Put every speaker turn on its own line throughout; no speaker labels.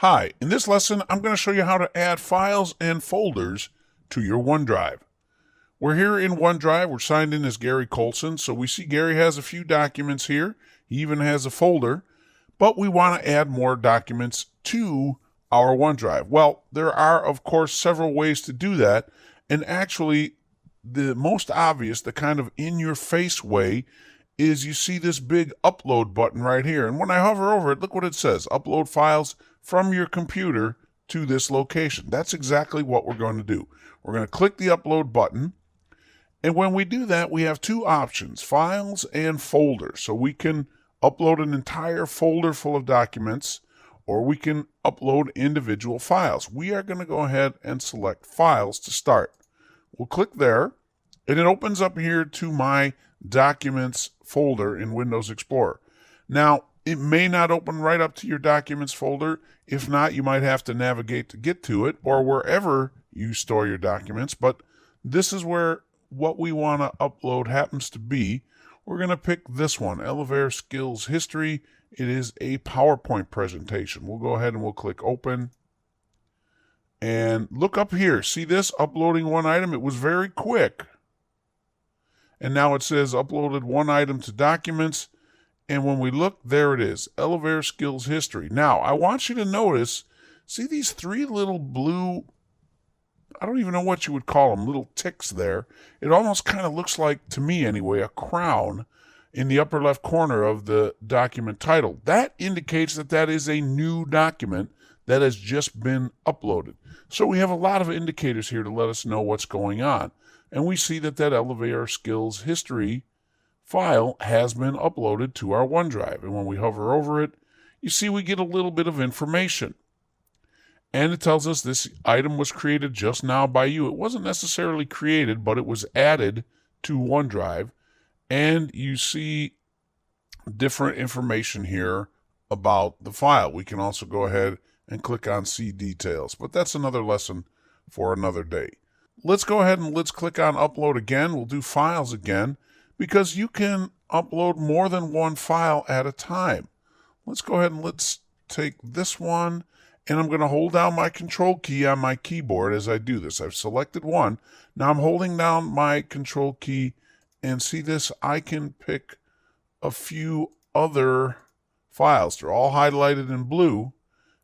Hi, in this lesson, I'm going to show you how to add files and folders to your OneDrive. We're here in OneDrive. We're signed in as Gary Colson, so we see Gary has a few documents here. He even has a folder, but we want to add more documents to our OneDrive. Well, there are, of course, several ways to do that, and actually, the most obvious, the kind of in-your-face way, is you see this big upload button right here. And when I hover over it, look what it says, upload files from your computer to this location. That's exactly what we're going to do. We're going to click the upload button. And when we do that, we have two options, files and folders. So we can upload an entire folder full of documents, or we can upload individual files. We are going to go ahead and select files to start. We'll click there, and it opens up here to my Documents folder in Windows Explorer. Now, it may not open right up to your Documents folder. If not, you might have to navigate to get to it, or wherever you store your documents, but this is where what we want to upload happens to be. We're going to pick this one, Elevator Skills History. It is a PowerPoint presentation. We'll go ahead and we'll click Open. And look up here. See this? Uploading one item. It was very quick. And now it says uploaded one item to Documents. And when we look, there it is, Elevator Skills History. Now, I want you to notice, see these three little blue, I don't even know what you would call them, little ticks there. It almost kind of looks like, to me anyway, a crown in the upper left corner of the document title. That indicates that that is a new document that has just been uploaded. So we have a lot of indicators here to let us know what's going on. And we see that that Elevator Skills History file has been uploaded to our OneDrive. And when we hover over it, you see we get a little bit of information. And it tells us this item was created just now by you. It wasn't necessarily created, but it was added to OneDrive. And you see different information here about the file. We can also go ahead and click on See Details, but that's another lesson for another day. Let's go ahead and let's click on Upload again. We'll do Files again, because you can upload more than one file at a time. Let's go ahead and let's take this one, and I'm going to hold down my Control key on my keyboard as I do this. I've selected one. Now I'm holding down my Control key, and see this? I can pick a few other files. They're all highlighted in blue,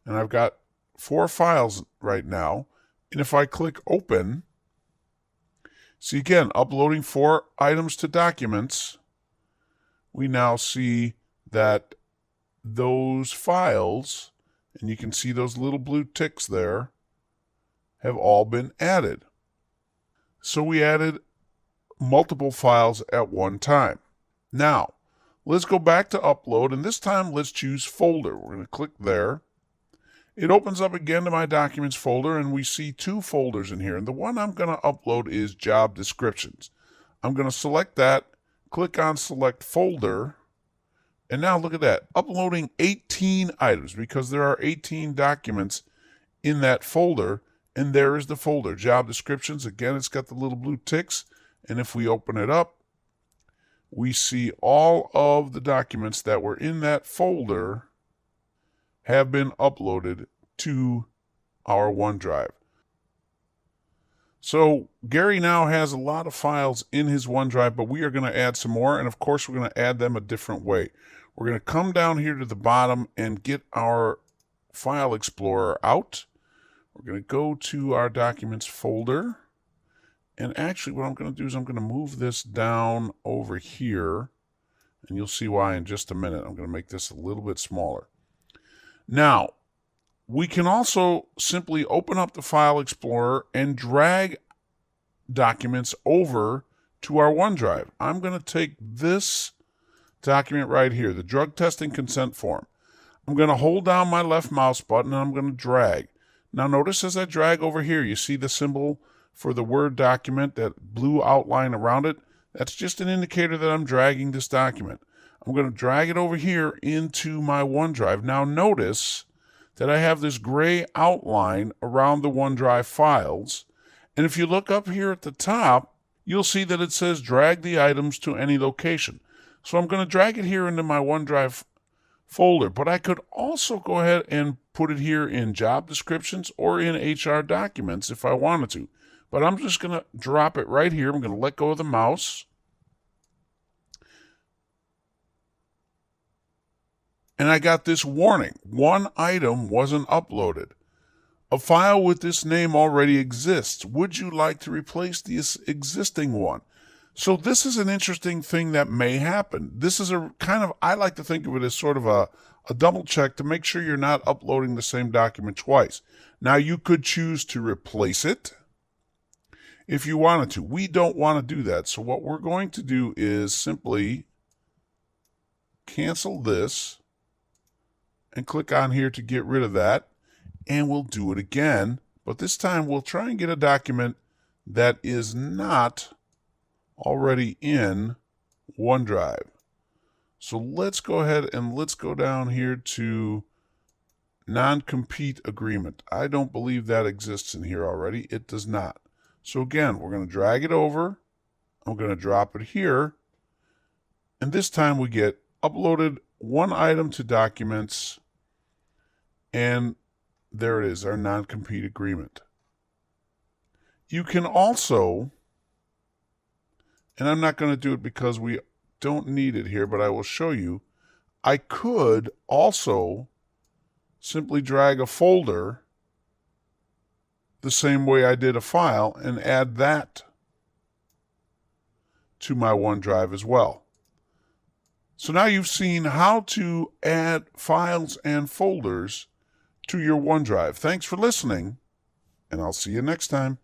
and I've got 4 files right now. And if I click Open, see again, uploading 4 items to Documents, we now see that those files, and you can see those little blue ticks there, have all been added. So we added multiple files at one time. Now, let's go back to Upload, and this time let's choose Folder. We're going to click there. It opens up again to my Documents folder, and we see 2 folders in here. And the one I'm going to upload is Job Descriptions. I'm going to select that, click on Select Folder, and now look at that, uploading 18 items, because there are 18 documents in that folder, and there is the folder, Job Descriptions. Again, it's got the little blue ticks, and if we open it up, we see all of the documents that were in that folder have been uploaded to our OneDrive. So Gary now has a lot of files in his OneDrive, but we are going to add some more, and of course we're going to add them a different way. We're going to come down here to the bottom and get our File Explorer out. We're going to go to our Documents folder, and actually what I'm going to do is I'm going to move this down over here, and you'll see why in just a minute. I'm going to make this a little bit smaller. Now, we can also simply open up the File Explorer and drag documents over to our OneDrive. I'm going to take this document right here, the drug testing consent form. I'm going to hold down my left mouse button and I'm going to drag. Now notice as I drag over here, you see the symbol for the Word document, that blue outline around it. That's just an indicator that I'm dragging this document. I'm going to drag it over here into my OneDrive. Now notice that I have this gray outline around the OneDrive files. And if you look up here at the top, you'll see that it says drag the items to any location. So I'm going to drag it here into my OneDrive folder. But I could also go ahead and put it here in job descriptions or in HR documents if I wanted to. But I'm just going to drop it right here. I'm going to let go of the mouse. And I got this warning. One item wasn't uploaded. A file with this name already exists. Would you like to replace the existing one? So this is an interesting thing that may happen. This is a kind of, I like to think of it as sort of a double check to make sure you're not uploading the same document twice. Now you could choose to replace it if you wanted to. We don't want to do that. So what we're going to do is simply cancel this and click on here to get rid of that. And we'll do it again. But this time we'll try and get a document that is not already in OneDrive. So let's go ahead and let's go down here to non-compete agreement. I don't believe that exists in here already. It does not. So again, we're going to drag it over. I'm going to drop it here. And this time we get uploaded one item to documents. And there it is, our non-compete agreement. You can also, and I'm not going to do it because we don't need it here, but I will show you, I could also simply drag a folder the same way I did a file and add that to my OneDrive as well. So now you've seen how to add files and folders to your OneDrive. Thanks for listening, and I'll see you next time.